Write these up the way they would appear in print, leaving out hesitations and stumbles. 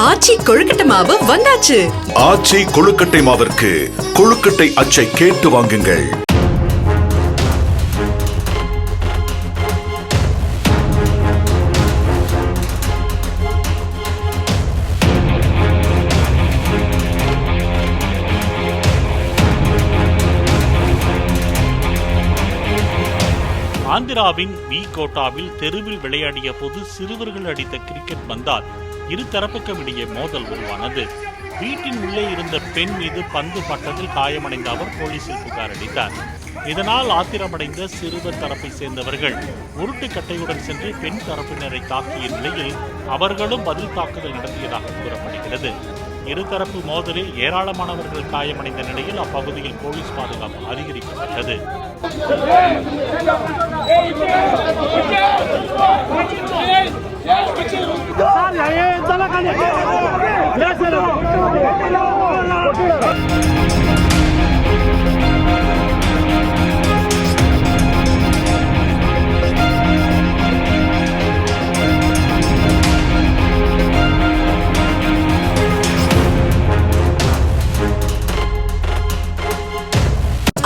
ஆச்சி கொழுக்கட்டை மாவு வந்தாச்சு. ஆச்சி கொழுக்கட்டை மாவிற்கு கொழுக்கட்டை அச்சை கேட்டு வாங்குங்கள். ஆந்திராவின் வி கோட்டாவில் தெருவில் விளையாடிய போது சிறுவர்கள் அடித்த கிரிக்கெட் பந்தால் இரு தரப்புக்கும் இடையே மோதல் உருவானது. வீட்டின் உள்ளே இருந்த பெண் மீது பந்து பட்டதில் காயமடைந்த அவர் போலீசில் புகார் அளித்தார். இதனால் ஆத்திரமடைந்த சிறுவர் தரப்பை சேர்ந்தவர்கள் உருட்டுக்கட்டையுடன் சென்று பெண் தரப்பினரை தாக்கிய நிலையில் அவர்களும் பதில் தாக்குதல் நடத்தியதாக கூறப்படுகிறது. இருதரப்பு மோதலில் ஏராளமானவர்கள் காயமடைந்த நிலையில் அப்பகுதியில் போலீஸ் பாதுகாப்பு அதிகரிக்கப்பட்டது.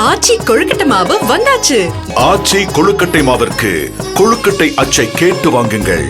ஆச்சி கொழுக்கட்டை மாவு வந்தாச்சு. ஆச்சி கொழுக்கட்டை மாவிற்கு கொழுக்கட்டை அச்சை கேட்டு வாங்குங்கள்.